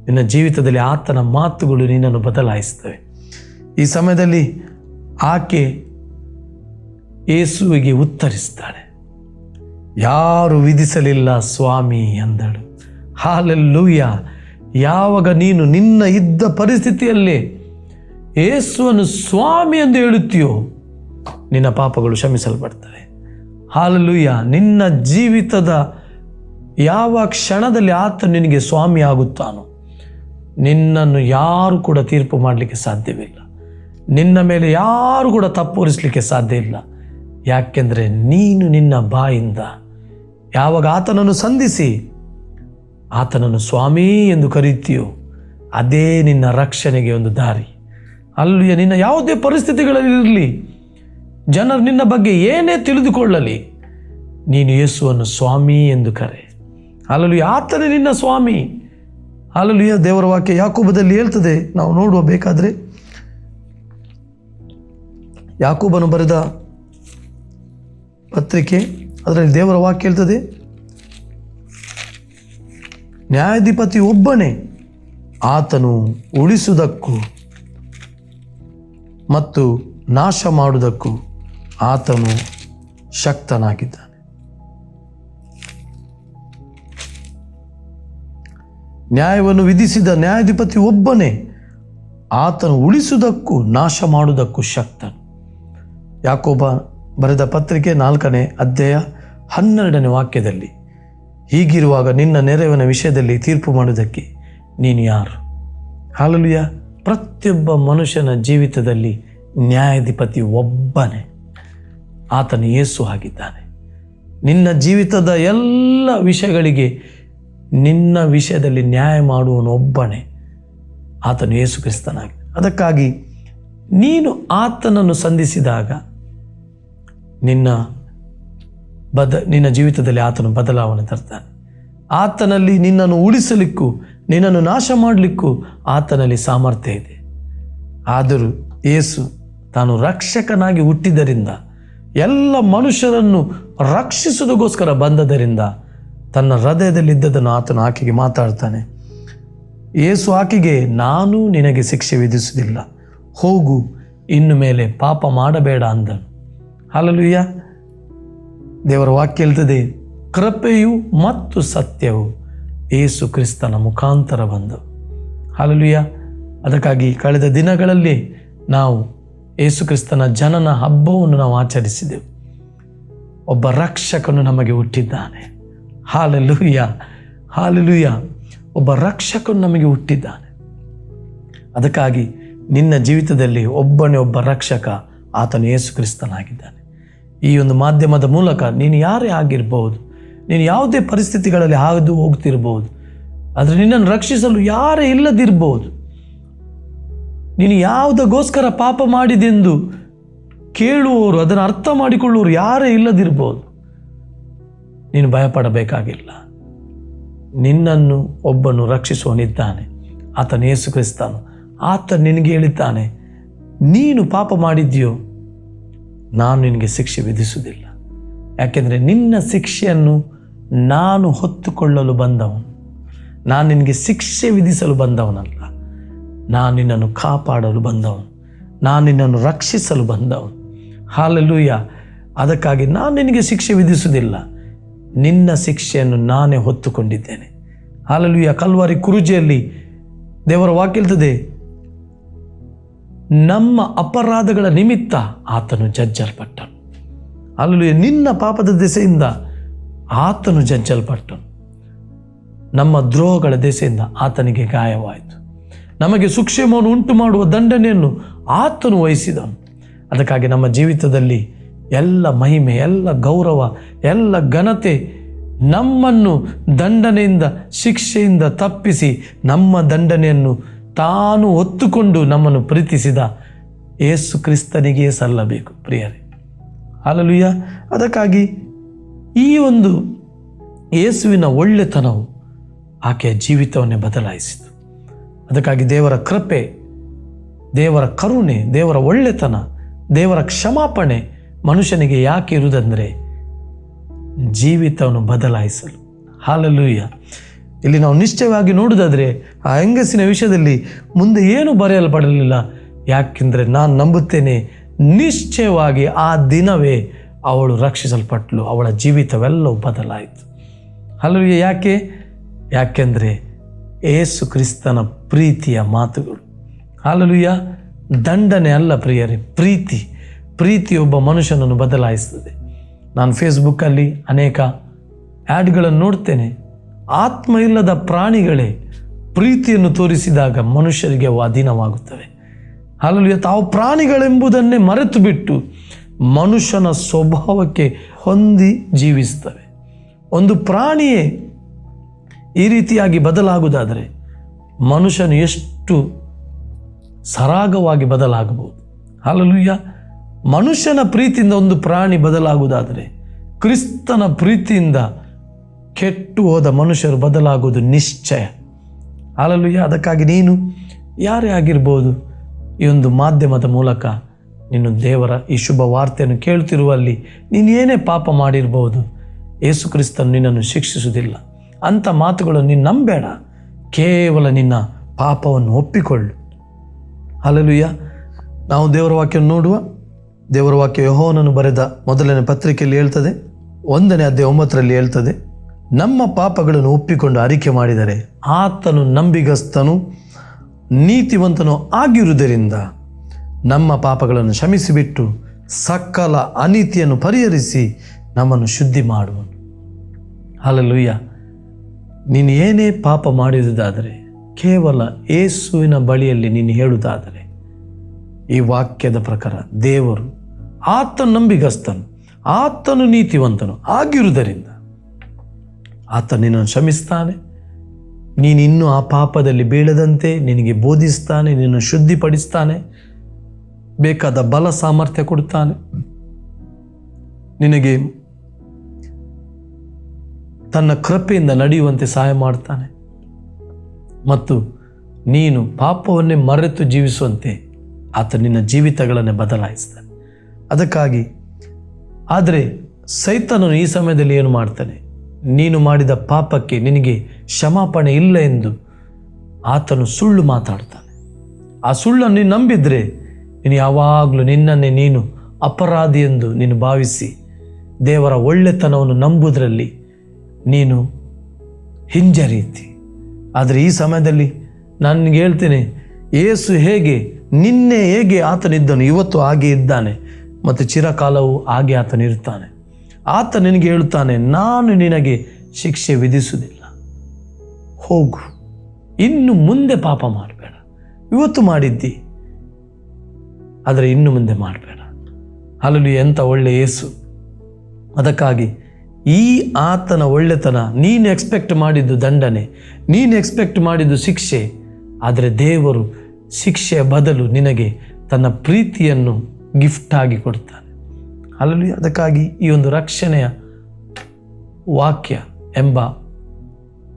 ನಿನ್ನ ಜೀವಿತದಲ್ಲಿ ಆತನ ಮಾತುಗಳು ನಿನ್ನನ್ನು ಬದಲಾಯಿಸ್ತವೆ. ಈ ಸಮಯದಲ್ಲಿ ಆಕೆ ಯೇಸುವಿಗೆ ಉತ್ತರಿಸ್ತಾಳೆ, ಯಾರು ವಿಧಿಸಲಿಲ್ಲ ಸ್ವಾಮಿ ಎಂದಳು. ಹಲ್ಲೆಲೂಯಾ. ಯಾವಾಗ ನೀನು ನಿನ್ನ ಇದ್ದ ಪರಿಸ್ಥಿತಿಯಲ್ಲೇ ಯೇಸುವನ್ನು ಸ್ವಾಮಿ ಎಂದು ಹೇಳುತ್ತೀಯೋ, ನಿನ್ನ ಪಾಪಗಳು ಕ್ಷಮಿಸಲ್ಪಡ್ತವೆ. ಹಲ್ಲೆಲೂಯಾ. ನಿನ್ನ ಜೀವಿತದ ಯಾವ ಕ್ಷಣದಲ್ಲಿ ಆತ ನಿನಗೆ ಸ್ವಾಮಿ ಆಗುತ್ತಾನೋ, ನಿನ್ನನ್ನು ಯಾರು ಕೂಡ ತೀರ್ಪು ಮಾಡಲಿಕ್ಕೆ ಸಾಧ್ಯವಿಲ್ಲ. ನಿನ್ನ ಮೇಲೆ ಯಾರು ಕೂಡ ತಪ್ಪುರಿಸಲಿಕ್ಕೆ ಸಾಧ್ಯ ಇಲ್ಲ. ಯಾಕೆಂದರೆ ನೀನು ನಿನ್ನ ಬಾಯಿಂದ ಯಾವಾಗ ಆತನನ್ನು ಸಂಧಿಸಿ ಆತನನ್ನು ಸ್ವಾಮಿ ಎಂದು ಕರೀತೀಯೋ, ಅದೇ ನಿನ್ನ ರಕ್ಷಣೆಗೆ ಒಂದು ದಾರಿ. ಅಲ್ಲಿಯ ನಿನ್ನ ಯಾವುದೇ ಪರಿಸ್ಥಿತಿಗಳಲ್ಲಿರಲಿ, ಜನರು ನಿನ್ನ ಬಗ್ಗೆ ಏನೇ ತಿಳಿದುಕೊಳ್ಳಲಿ, ನೀನು ಯೇಸುವನ್ನು ಸ್ವಾಮಿ ಎಂದು ಕರೆ. ಅಲ್ಲೂ ಆತನೇ ನಿನ್ನ ಸ್ವಾಮಿ. ಅಲ್ಲೂ ದೇವರ ವಾಕ್ಯ ಯಾಕೋಬದಲ್ಲಿ ಹೇಳ್ತದೆ, ನಾವು ನೋಡುವ ಬೇಕಾದರೆ ಯಾಕೋಬನು ಬರೆದ ಪತ್ರಿಕೆ, ಅದರಲ್ಲಿ ದೇವರ ವಾಕ್ಯ ಹೇಳ್ತದೆ, ನ್ಯಾಯಾಧಿಪತಿ ಒಬ್ಬನೇ, ಆತನು ಉಳಿಸುವುದಕ್ಕೂ ಮತ್ತು ನಾಶ ಮಾಡುವುದಕ್ಕೂ ಆತನು ಶಕ್ತನಾಗಿದ್ದಾನೆ. ನ್ಯಾಯವನ್ನು ವಿಧಿಸಿದ ನ್ಯಾಯಾಧಿಪತಿ ಒಬ್ಬನೇ, ಆತನು ಉಳಿಸುವುದಕ್ಕೂ ನಾಶ ಮಾಡುವುದಕ್ಕೂ ಶಕ್ತನು. ಯಾಕೋಬ ಬರೆದ ಪತ್ರಿಕೆ 4ನೇ ಅಧ್ಯಾಯ 12ನೇ ವಾಕ್ಯದಲ್ಲಿ, ಹೀಗಿರುವಾಗ ನಿನ್ನ ನೆರವಿನ ವಿಷಯದಲ್ಲಿ ತೀರ್ಪು ಮಾಡುವುದಕ್ಕೆ ನೀನು ಯಾರು? ಹಲ್ಲೆಲೂಯಾ. ಪ್ರತಿಯೊಬ್ಬ ಮನುಷ್ಯನ ಜೀವಿತದಲ್ಲಿ ನ್ಯಾಯಾಧಿಪತಿ ಒಬ್ಬನೇ, ಆತನು ಯೇಸು ಆಗಿದ್ದಾನೆ. ನಿನ್ನ ಜೀವಿತದ ಎಲ್ಲ ವಿಷಯಗಳಿಗೆ ನಿನ್ನ ವಿಷಯದಲ್ಲಿ ನ್ಯಾಯ ಮಾಡುವನು ಒಬ್ಬನೇ, ಆತನು ಯೇಸು ಕ್ರಿಸ್ತನಾಗಿದೆ. ಅದಕ್ಕಾಗಿ ನೀನು ಆತನನ್ನು ಸಂಧಿಸಿದಾಗ ನಿನ್ನ ಜೀವಿತದಲ್ಲಿ ಆತನು ಬದಲಾವಣೆ ತರ್ತಾನೆ. ಆತನಲ್ಲಿ ನಿನ್ನನ್ನು ಉಳಿಸಲಿಕ್ಕೂ ನಿನ್ನನ್ನು ನಾಶ ಮಾಡಲಿಕ್ಕೂ ಆತನಲ್ಲಿ ಸಾಮರ್ಥ್ಯ ಇದೆ. ಆದರೂ ಯೇಸು ತಾನು ರಕ್ಷಕನಾಗಿ ಹುಟ್ಟಿದ್ದರಿಂದ, ಎಲ್ಲ ಮನುಷ್ಯರನ್ನು ರಕ್ಷಿಸುವುದಕ್ಕೋಸ್ಕರ ಬಂದದರಿಂದ ತನ್ನ ಹೃದಯದಲ್ಲಿದ್ದದನ್ನು ಆತನು ಆಕೆಗೆ ಮಾತಾಡ್ತಾನೆ. ಯೇಸು ಆಕೆಗೆ, ನಾನು ನಿನಗೆ ಶಿಕ್ಷೆ ವಿಧಿಸುವುದಿಲ್ಲ, ಹೋಗು, ಇನ್ನು ಮೇಲೆ ಪಾಪ ಮಾಡಬೇಡ ಅಂದನು. ಹಲ್ಲೆಲೂಯಾ. ದೇವರ ವಾಕ್ಯ ಹೇಳ್ತದೆ, ಕೃಪೆಯು ಮತ್ತು ಸತ್ಯವು ಯೇಸು ಕ್ರಿಸ್ತನ ಮುಖಾಂತರ ಬಂದವು. ಹಲ್ಲೆಲೂಯಾ. ಅದಕ್ಕಾಗಿ ಕಳೆದ ದಿನಗಳಲ್ಲಿ ನಾವು ಯೇಸು ಕ್ರಿಸ್ತನ ಜನನ ಹಬ್ಬವನ್ನು ನಾವು ಆಚರಿಸಿದೆವು. ಒಬ್ಬ ರಕ್ಷಕನು ನಮಗೆ ಹುಟ್ಟಿದ್ದಾನೆ. Hallelujah, hallelujah. ಒಬ್ಬ ರಕ್ಷಕನು ನಮಗೆ ಹುಟ್ಟಿದ್ದಾನೆ. ಅದಕ್ಕಾಗಿ ನಿನ್ನ ಜೀವಿತದಲ್ಲಿ ಒಬ್ಬನೇ ಒಬ್ಬ ರಕ್ಷಕ, ಆತನು ಯೇಸು ಕ್ರಿಸ್ತನಾಗಿದ್ದಾನೆ. ಈ ಒಂದು ಮಾಧ್ಯಮದ ಮೂಲಕ ನೀನು ಯಾರೇ ಆಗಿರ್ಬೋದು, ನೀನು ಯಾವುದೇ ಪರಿಸ್ಥಿತಿಗಳಲ್ಲಿ ಹಾದು ಹೋಗ್ತಿರ್ಬೋದು, ಆದರೆ ನಿನ್ನನ್ನು ರಕ್ಷಿಸಲು ಯಾರೇ ಇಲ್ಲದಿರ್ಬೋದು. ನೀನು ಯಾವುದಕ್ಕೋಸ್ಕರ ಪಾಪ ಮಾಡಿದೆಂದು ಕೇಳುವವರು, ಅದನ್ನು ಅರ್ಥ ಮಾಡಿಕೊಳ್ಳುವವರು ಯಾರೇ ಇಲ್ಲದಿರ್ಬೋದು. ನೀನು ಭಯಪಡಬೇಕಾಗಿಲ್ಲ. ನಿನ್ನನ್ನು ಒಬ್ಬನು ರಕ್ಷಿಸುವನಿದ್ದಾನೆ, ಆತನು ಯೇಸು ಕ್ರಿಸ್ತನು. ಆತ ನಿನಗೆ ಹೇಳಿದ್ದಾನೆ, ನೀನು ಪಾಪ ಮಾಡಿದ್ಯೋ ನಾನು ನಿನಗೆ ಶಿಕ್ಷೆ ವಿಧಿಸುವುದಿಲ್ಲ. ಯಾಕೆಂದರೆ ನಿನ್ನ ಶಿಕ್ಷೆಯನ್ನು ನಾನು ಹೊತ್ತುಕೊಳ್ಳಲು ಬಂದವನು. ನಾನು ನಿನಗೆ ಶಿಕ್ಷೆ ವಿಧಿಸಲು ಬಂದವನಲ್ಲ, ನಾನು ನಿನ್ನನ್ನು ಕಾಪಾಡಲು ಬಂದವನು, ನಾನು ನಿನ್ನನ್ನು ರಕ್ಷಿಸಲು ಬಂದವನು. ಹಲ್ಲೆಲೂಯಾ. ಅದಕ್ಕಾಗಿ ನಾನು ನಿನಗೆ ಶಿಕ್ಷೆ ವಿಧಿಸುವುದಿಲ್ಲ, ನಿನ್ನ ಶಿಕ್ಷೆಯನ್ನು ನಾನೇ ಹೊತ್ತುಕೊಂಡಿದ್ದೇನೆ. ಹಲ್ಲೆಲೂಯಾ. ಕಲ್ವಾರಿ ಕುರುಜಿಯಲ್ಲಿ ದೇವರ ವಾಕ್ಯ ಹೇಳ್ತದೆ, ನಮ್ಮ ಅಪರಾಧಗಳ ನಿಮಿತ್ತ ಆತನು ಜಜ್ಜಲ್ಪಟ್ಟನು. ಹಲ್ಲೆಲೂಯಾ. ನಿನ್ನ ಪಾಪದ ದೆಸೆಯಿಂದ ಆತನು ಜಜ್ಜಲ್ಪಟ್ಟನು. ನಮ್ಮ ದ್ರೋಹಗಳ ದೆಸೆಯಿಂದ ಆತನಿಗೆ ಗಾಯವಾಯಿತು. ನಮಗೆ ಸುಕ್ಷೇಮವನ್ನು ಉಂಟು ಮಾಡುವ ದಂಡನೆಯನ್ನು ಆತನು ವಹಿಸಿದನು. ಅದಕ್ಕಾಗಿ ನಮ್ಮ ಜೀವಿತದಲ್ಲಿ ಎಲ್ಲ ಮಹಿಮೆ, ಎಲ್ಲ ಗೌರವ, ಎಲ್ಲ ಘನತೆ ನಮ್ಮನ್ನು ದಂಡನೆಯಿಂದ, ಶಿಕ್ಷೆಯಿಂದ ತಪ್ಪಿಸಿ ನಮ್ಮ ದಂಡನೆಯನ್ನು ತಾನು ಹೊತ್ತುಕೊಂಡು ನಮ್ಮನ್ನು ಪ್ರೀತಿಸಿದ ಯೇಸು ಕ್ರಿಸ್ತನಿಗೆ ಸಲ್ಲಬೇಕು ಪ್ರಿಯರೇ. ಹಲ್ಲೆಲೂಯಾ. ಅದಕ್ಕಾಗಿ ಈ ಒಂದು ಯೇಸುವಿನ ಒಳ್ಳೆತನವು ಆಕೆಯ ಜೀವಿತವನ್ನೇ ಬದಲಾಯಿಸಿತು. ಅದಕ್ಕಾಗಿ ದೇವರ ಕೃಪೆ, ದೇವರ ಕರುಣೆ, ದೇವರ ಒಳ್ಳೆತನ, ದೇವರ ಕ್ಷಮಾಪಣೆ ಮನುಷ್ಯನಿಗೆ ಯಾಕೆ ಇರುವುದಂದರೆ ಜೀವಿತವನ್ನು ಬದಲಾಯಿಸಲು. ಹಲ್ಲೆಲೂಯಾ. ಇಲ್ಲಿ ನಾವು ನಿಶ್ಚಯವಾಗಿ ನೋಡುವುದಾದರೆ ಆ ಹೆಂಗಸಿನ ವಿಷಯದಲ್ಲಿ ಮುಂದೆ ಏನು ಬರೆಯಲ್ಪಡಲಿಲ್ಲ. ಯಾಕೆಂದರೆ ನಾನು ನಂಬುತ್ತೇನೆ, ನಿಶ್ಚಯವಾಗಿ ಆ ದಿನವೇ ಅವಳು ರಕ್ಷಿಸಲ್ಪಟ್ಟಳು, ಅವಳ ಜೀವಿತವೆಲ್ಲವೂ ಬದಲಾಯಿತು. ಹಲ್ಲೆಲೂಯಾ. ಯಾಕೆಂದರೆ ಯೇಸು ಕ್ರಿಸ್ತನ ಪ್ರೀತಿಯ ಮಾತುಗಳು. ಹಲ್ಲೆಲೂಯಾ. ದಂಡನೆ ಅಲ್ಲ ಪ್ರಿಯರೇ, ಪ್ರೀತಿ ಒಬ್ಬ ಮನುಷ್ಯನನ್ನು ಬದಲಾಯಿಸ್ತದೆ. ನಾನು ಫೇಸ್ಬುಕ್ಕಲ್ಲಿ ಅನೇಕ ಆ್ಯಡ್ಗಳನ್ನು ನೋಡ್ತೇನೆ. ಆತ್ಮ ಇಲ್ಲದ ಪ್ರಾಣಿಗಳೇ ಪ್ರೀತಿಯನ್ನು ತೋರಿಸಿದಾಗ ಮನುಷ್ಯರಿಗೆ ಅವು ಅಧೀನವಾಗುತ್ತವೆ. ಹಲ್ಲೆಲೂಯಾ. ತಾವು ಪ್ರಾಣಿಗಳೆಂಬುದನ್ನೇ ಮರೆತು ಬಿಟ್ಟು ಮನುಷ್ಯನ ಸ್ವಭಾವಕ್ಕೆ ಹೊಂದಿ ಜೀವಿಸ್ತವೆ. ಒಂದು ಪ್ರಾಣಿಯೇ ಈ ರೀತಿಯಾಗಿ ಬದಲಾಗುವುದಾದರೆ ಮನುಷ್ಯನು ಎಷ್ಟು ಸರಾಗವಾಗಿ ಬದಲಾಗಬಹುದು. ಹಲ್ಲೆಲೂಯಾ. ಮನುಷ್ಯನ ಪ್ರೀತಿಯಿಂದ ಒಂದು ಪ್ರಾಣಿ ಬದಲಾಗುವುದಾದರೆ ಕ್ರಿಸ್ತನ ಪ್ರೀತಿಯಿಂದ ಕೆಟ್ಟು ಹೋದ ಮನುಷ್ಯರು ಬದಲಾಗುವುದು ನಿಶ್ಚಯ. ಹಲ್ಲೆಲೂಯಾ. ಅದಕ್ಕಾಗಿ ನೀನು ಯಾರೇ ಆಗಿರ್ಬೋದು, ಈ ಒಂದು ಮಾಧ್ಯಮದ ಮೂಲಕ ನೀನು ದೇವರ ಈ ಶುಭ ವಾರ್ತೆಯನ್ನು ಕೇಳ್ತಿರುವಲ್ಲಿ ನೀನು ಏನೇ ಪಾಪ ಮಾಡಿರ್ಬೋದು, ಯೇಸು ಕ್ರಿಸ್ತನು ನಿನ್ನನ್ನು ಶಿಕ್ಷಿಸುವುದಿಲ್ಲ. ಅಂಥ ಮಾತುಗಳನ್ನು ನೀನು ನಂಬೇಡ. ಕೇವಲ ನಿನ್ನ ಪಾಪವನ್ನು ಒಪ್ಪಿಕೊಳ್ಳು. ಹಲ್ಲೆಲೂಯಾ. ನಾವು ದೇವರ ವಾಕ್ಯವನ್ನು ನೋಡುವ ದೇವರ ವಾಕ್ಯ ಯೋಹಾನನು ಬರೆದ ಮೊದಲನೇ ಪತ್ರಿಕೆಯಲ್ಲಿ ಹೇಳ್ತದೆ, 1ನೇ ಅಧ್ಯಾಯ 9ರಲ್ಲಿ ಹೇಳ್ತದೆ, ನಮ್ಮ ಪಾಪಗಳನ್ನು ಒಪ್ಪಿಕೊಂಡು ಅರಿಕೆ ಮಾಡಿದರೆ ಆತನು ನಂಬಿಗಸ್ತನು ನೀತಿವಂತನು ಆಗಿರುವುದರಿಂದ ನಮ್ಮ ಪಾಪಗಳನ್ನು ಕ್ಷಮಿಸಿಬಿಟ್ಟು ಸಕಲ ಅನೀತಿಯನ್ನು ಪರಿಹರಿಸಿ ನಮ್ಮನ್ನು ಶುದ್ಧಿ ಮಾಡುವನು. ಹಲ್ಲೆಲೂಯಾ. ನೀನು ಏನೇ ಪಾಪ ಮಾಡಿರುವುದಾದರೆ ಕೇವಲ ಯೇಸುವಿನ ಬಳಿಯಲ್ಲಿ ನೀನು ಹೇಳುವುದಾದರೆ ಈ ವಾಕ್ಯದ ಪ್ರಕಾರ ದೇವರು ಆತನು ನಂಬಿಗಸ್ತನು, ಆತನು ನೀತಿವಂತನು ಆಗಿರುವುದರಿಂದ ಆತ ನಿನ್ನನ್ನು ಕ್ಷಮಿಸ್ತಾನೆ. ನೀನು ಇನ್ನೂ ಆ ಪಾಪದಲ್ಲಿ ಬೀಳದಂತೆ ನಿನಗೆ ಬೋಧಿಸ್ತಾನೆ, ನಿನ್ನನ್ನು ಶುದ್ಧಿಪಡಿಸ್ತಾನೆ, ಬೇಕಾದ ಬಲ ಸಾಮರ್ಥ್ಯ ಕೊಡ್ತಾನೆ, ನಿನಗೆ ತನ್ನ ಕೃಪೆಯಿಂದ ನಡೆಯುವಂತೆ ಸಹಾಯ ಮಾಡ್ತಾನೆ ಮತ್ತು ನೀನು ಪಾಪವನ್ನೇ ಮರೆತು ಜೀವಿಸುವಂತೆ ಆತ ನಿನ್ನ ಜೀವಿತಗಳನ್ನೇ ಬದಲಾಯಿಸ್ತಾನೆ. ಅದಕ್ಕಾಗಿ ಆದರೆ ಸೈತಾನನು ಈ ಸಮಯದಲ್ಲಿ ಏನು ಮಾಡ್ತಾನೆ, ನೀನು ಮಾಡಿದ ಪಾಪಕ್ಕೆ ನಿನಗೆ ಕ್ಷಮಾಪಣೆ ಇಲ್ಲ ಎಂದು ಆತನು ಸುಳ್ಳು ಮಾತಾಡ್ತಾನೆ. ಆ ಸುಳ್ಳನ್ನು ನೀನು ನಂಬಿದರೆ ನೀನು ಯಾವಾಗಲೂ ನಿನ್ನನ್ನೇ ನೀನು ಅಪರಾಧಿ ಎಂದು ನೀನು ಭಾವಿಸಿ ದೇವರ ಒಳ್ಳೆತನವನ್ನು ನಂಬುವುದರಲ್ಲಿ ನೀನು ಹಿಂಜರೀತಿ. ಆದರೆ ಈ ಸಮಯದಲ್ಲಿ ನಾನು ನಿನಗೆ ಹೇಳ್ತೇನೆ, ಯೇಸು ನಿನ್ನೆ ಹೇಗೆ ಆತನಿದ್ದನು ಇವತ್ತು ಹಾಗೆ ಇದ್ದಾನೆ ಮತ್ತು ಚಿರಕಾಲವು ಹಾಗೆ ಆತನಿರ್ತಾನೆ. ಆತ ನಿನಗೆ ಹೇಳುತ್ತಾನೆ, ನಾನು ನಿನಗೆ ಶಿಕ್ಷೆ ವಿಧಿಸುವುದಿಲ್ಲ, ಹೋಗು, ಇನ್ನು ಮುಂದೆ ಪಾಪ ಮಾಡಬೇಡ. ಇವತ್ತು ಮಾಡಿದ್ದಿ ಆದರೆ ಇನ್ನು ಮುಂದೆ ಮಾಡಬೇಡ. ಅಲ್ಲಿ ಎಂಥ ಒಳ್ಳೆ ಯೇಸು. ಅದಕ್ಕಾಗಿ ಈ ಆತನ ಒಳ್ಳೆತನ, ನೀನು ಎಕ್ಸ್ಪೆಕ್ಟ್ ಮಾಡಿದ್ದು ದಂಡನೆ, ನೀನು ಎಕ್ಸ್ಪೆಕ್ಟ್ ಮಾಡಿದ್ದು ಶಿಕ್ಷೆ, ಆದರೆ ದೇವರು ಶಿಕ್ಷೆಯ ಬದಲು ನಿನಗೆ ತನ್ನ ಪ್ರೀತಿಯನ್ನು ಗಿಫ್ಟ್ ಆಗಿ ಕೊಡ್ತಾನೆ. ಅಲ್ಲಿ ಅದಕ್ಕಾಗಿ ಈ ಒಂದು ರಕ್ಷಣೆಯ ವಾಕ್ಯ ಎಂಬ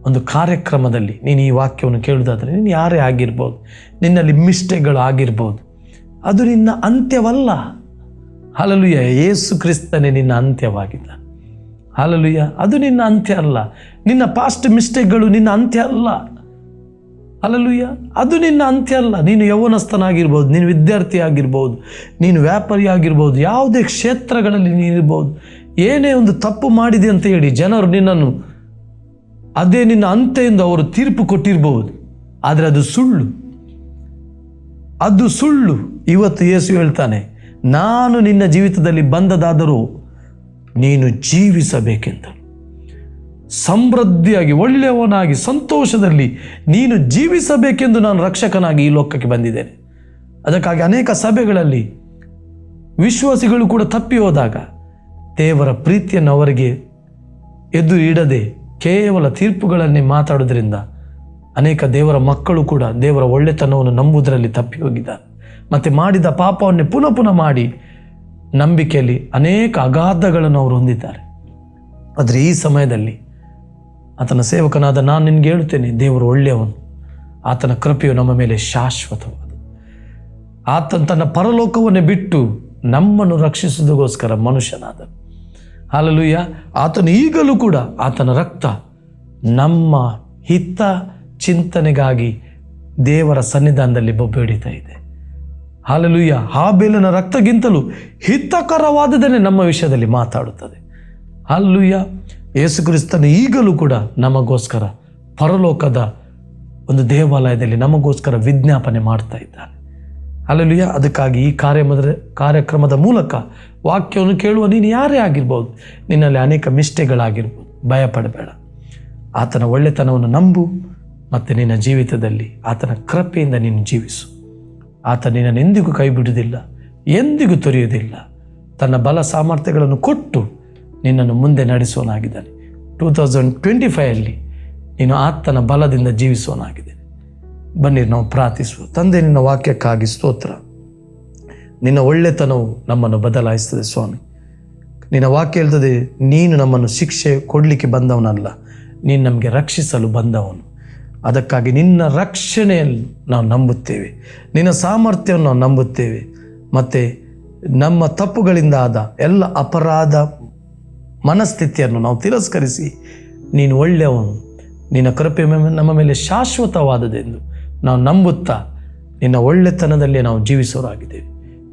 ಒಂದು ಕಾರ್ಯಕ್ರಮದಲ್ಲಿ ನೀನು ಈ ವಾಕ್ಯವನ್ನು ಕೇಳುವುದಾದರೆ, ನೀನು ಯಾರೇ ಆಗಿರ್ಬೋದು, ನಿನ್ನಲ್ಲಿ ಮಿಸ್ಟೇಕ್ಗಳು ಆಗಿರ್ಬೋದು, ಅದು ನಿನ್ನ ಅಂತ್ಯವಲ್ಲ. ಹಲ್ಲೆಲೂಯಾ. ಯೇಸು ಕ್ರಿಸ್ತನೇ ನಿನ್ನ ಅಂತ್ಯವಾಗಿದ್ದಾನೆ. ಹಲ್ಲೆಲೂಯಾ. ಅದು ನಿನ್ನ ಅಂತ್ಯ ಅಲ್ಲ. ನಿನ್ನ ಪಾಸ್ಟ್ ಮಿಸ್ಟೇಕ್ಗಳು ನಿನ್ನ ಅಂತ್ಯ ಅಲ್ಲ. ಹಲ್ಲೆಲೂಯಾ. ಅದು ನಿನ್ನ ಅಂತ್ಯ ಅಲ್ಲ. ನೀನು ಯೌವನಸ್ಥನಾಗಿರ್ಬೋದು, ನೀನು ವಿದ್ಯಾರ್ಥಿ ಆಗಿರ್ಬೋದು, ನೀನು ವ್ಯಾಪಾರಿ ಆಗಿರ್ಬೋದು, ಯಾವುದೇ ಕ್ಷೇತ್ರಗಳಲ್ಲಿ ನೀನಿರ್ಬೋದು, ಏನೇ ಒಂದು ತಪ್ಪು ಮಾಡಿದೆ ಅಂತ ಹೇಳಿ ಜನರು ನಿನ್ನನ್ನು ಅದೇ ನಿನ್ನ ಅಂತ್ಯ ಎಂದು ಅವರು ತೀರ್ಪು ಕೊಟ್ಟಿರ್ಬೋದು, ಆದರೆ ಅದು ಸುಳ್ಳು. ಅದು ಸುಳ್ಳು. ಇವತ್ತು ಯೇಸು ಹೇಳ್ತಾನೆ, ನಾನು ನಿನ್ನ ಜೀವಿತದಲ್ಲಿ ಬಂದದಾದರೂ ನೀನು ಜೀವಿಸಬೇಕೆಂತ, ಸಮೃದ್ಧಿಯಾಗಿ ಒಳ್ಳೆಯವನಾಗಿ ಸಂತೋಷದಲ್ಲಿ ನೀನು ಜೀವಿಸಬೇಕೆಂದು ನಾನು ರಕ್ಷಕನಾಗಿ ಈ ಲೋಕಕ್ಕೆ ಬಂದಿದ್ದೇನೆ. ಅದಕ್ಕಾಗಿ ಅನೇಕ ಸಭೆಗಳಲ್ಲಿ ವಿಶ್ವಾಸಿಗಳು ಕೂಡ ತಪ್ಪಿ ಹೋದಾಗ ದೇವರ ಪ್ರೀತಿಯನ್ನು ಅವರಿಗೆ ಎದುರು ಇಡದೆ ಕೇವಲ ತೀರ್ಪುಗಳನ್ನೇ ಮಾತಾಡೋದ್ರಿಂದ ಅನೇಕ ದೇವರ ಮಕ್ಕಳು ಕೂಡ ದೇವರ ಒಳ್ಳೆತನವನ್ನು ನಂಬುವುದರಲ್ಲಿ ತಪ್ಪಿ ಹೋಗಿದ್ದಾರೆ. ಮತ್ತು ಮಾಡಿದ ಪಾಪವನ್ನೇ ಪುನಃ ಪುನಃ ಮಾಡಿ ನಂಬಿಕೆಯಲ್ಲಿ ಅನೇಕ ಅಗಾಧಗಳನ್ನು ಅವರು ಹೊಂದಿದ್ದಾರೆ. ಆದರೆ ಈ ಸಮಯದಲ್ಲಿ ಆತನ ಸೇವಕನಾದ ನಾನು ನಿನಗೆ ಹೇಳ್ತೇನೆ, ದೇವರು ಒಳ್ಳೆಯವನು, ಆತನ ಕೃಪೆಯು ನಮ್ಮ ಮೇಲೆ ಶಾಶ್ವತವಾದ. ಆತನ ತನ್ನ ಪರಲೋಕವನ್ನೇ ಬಿಟ್ಟು ನಮ್ಮನ್ನು ರಕ್ಷಿಸುವುದಕ್ಕೋಸ್ಕರ ಮನುಷ್ಯನಾದನು. ಹಲ್ಲೆಲೂಯಾ. ಆತನು ಈಗಲೂ ಕೂಡ ಆತನ ರಕ್ತ ನಮ್ಮ ಹಿತ ಚಿಂತನೆಗಾಗಿ ದೇವರ ಸನ್ನಿಧಾನದಲ್ಲಿ ಬೊಬ್ಬೆಡಿತಾ ಇದೆ. ಹಲ್ಲೆಲೂಯಾ. ಹಾಬೇಲನ ರಕ್ತಗಿಂತಲೂ ಹಿತಕರವಾದದನ್ನೇ ನಮ್ಮ ವಿಷಯದಲ್ಲಿ ಮಾತಾಡುತ್ತದೆ. ಹಲ್ಲೆಲೂಯಾ. ಯೇಸು ಕ್ರಿಸ್ತನು ಈಗಲೂ ಕೂಡ ನಮಗೋಸ್ಕರ ಪರಲೋಕದ ಒಂದು ದೇವಾಲಯದಲ್ಲಿ ನಮಗೋಸ್ಕರ ವಿಜ್ಞಾಪನೆ ಮಾಡ್ತಾ ಇದ್ದಾನೆ. ಹಲ್ಲೆಲೂಯಾ. ಅದಕ್ಕಾಗಿ ಈ ಕಾರ್ಯಕ್ರಮದ ಮೂಲಕ ವಾಕ್ಯವನ್ನು ಕೇಳುವ ನೀನು ಯಾರೇ ಆಗಿರ್ಬೋದು, ನಿನ್ನಲ್ಲಿ ಅನೇಕ ಮಿಸ್ಟೇಕ್ಗಳಾಗಿರ್ಬೋದು, ಭಯಪಡಬೇಡ. ಆತನ ಒಳ್ಳೆತನವನ್ನು ನಂಬು ಮತ್ತು ನಿನ್ನ ಜೀವಿತದಲ್ಲಿ ಆತನ ಕೃಪೆಯಿಂದ ನೀನು ಜೀವಿಸು. ಆತ ನಿನ್ನನ್ನು ಎಂದಿಗೂ ಕೈ ಬಿಡುವುದಿಲ್ಲ, ಎಂದಿಗೂ ತೊರೆಯುವುದಿಲ್ಲ. ತನ್ನ ಬಲ ಸಾಮರ್ಥ್ಯಗಳನ್ನು ಕೊಟ್ಟು ನಿನ್ನನ್ನು ಮುಂದೆ ನಡೆಸುವನಾಗಿದ್ದಾನೆ. 2025 ನೀನು ಆತನ ಬಲದಿಂದ ಜೀವಿಸುವನಾಗಿದ್ದೇನೆ. ಬನ್ನಿ ನಾವು ಪ್ರಾರ್ಥಿಸುವ. ತಂದೆ, ನಿನ್ನ ವಾಕ್ಯಕ್ಕಾಗಿ ಸ್ತೋತ್ರ. ನಿನ್ನ ಒಳ್ಳೆತನವು ನಮ್ಮನ್ನು ಬದಲಾಯಿಸ್ತದೆ ಸ್ವಾಮಿ. ನಿನ್ನ ವಾಕ್ಯ ಹೇಳ್ತದೆ, ನೀನು ನಮ್ಮನ್ನು ಶಿಕ್ಷೆ ಕೊಡಲಿಕ್ಕೆ ಬಂದವನಲ್ಲ, ನೀನು ನಮಗೆ ರಕ್ಷಿಸಲು ಬಂದವನು. ಅದಕ್ಕಾಗಿ ನಿನ್ನ ರಕ್ಷಣೆಯನ್ನು ನಾವು ನಂಬುತ್ತೇವೆ, ನಿನ್ನ ಸಾಮರ್ಥ್ಯವನ್ನು ನಾವು ನಂಬುತ್ತೇವೆ. ಮತ್ತು ನಮ್ಮ ತಪ್ಪುಗಳಿಂದ ಆದ ಎಲ್ಲ ಅಪರಾಧ ಮನಸ್ಥಿತಿಯನ್ನು ನಾವು ತಿರಸ್ಕರಿಸಿ, ನೀನು ಒಳ್ಳೆಯವನು, ನಿನ್ನ ಕೃಪೆ ನಮ್ಮ ಮೇಲೆ ಶಾಶ್ವತವಾದದೆಂದು ನಾವು ನಂಬುತ್ತಾ ನಿನ್ನ ಒಳ್ಳೆತನದಲ್ಲೇ ನಾವು ಜೀವಿಸೋರಾಗಿದ್ದೇವೆ.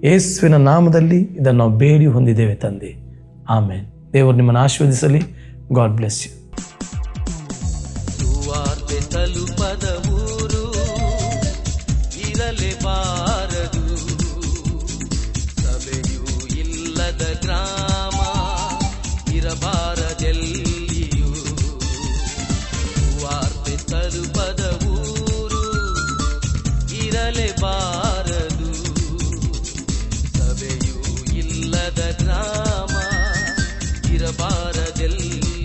ಯೇಸುವಿನ ನಾಮದಲ್ಲಿ ಇದನ್ನು ನಾವು ಬೇಡಿ ಹೊಂದಿದ್ದೇವೆ ತಂದೆ. ಆಮೇನ್. ದೇವರು ನಿಮ್ಮನ್ನು ಆಶೀರ್ವದಿಸಲಿ. God bless you. ಸುವಾರ್ತೆ ತಲುಪದ ಊರು ಇರಲೇಬಾರದು, ಸಭೆಯೂ ಇಲ್ಲದ ಗ್ರಾಮ ಇರಬಾರದೆಲ್ಲಿಯೂ. ಸುವಾರ್ತೆ ತಲುಪದ ಊರು ಇರಲೇಬಾರದು, ಸಭೆಯೂ ಇಲ್ಲದ ಗ್ರಾಮ ಇರಬಾರದೆಲ್ಲಿಯೂ.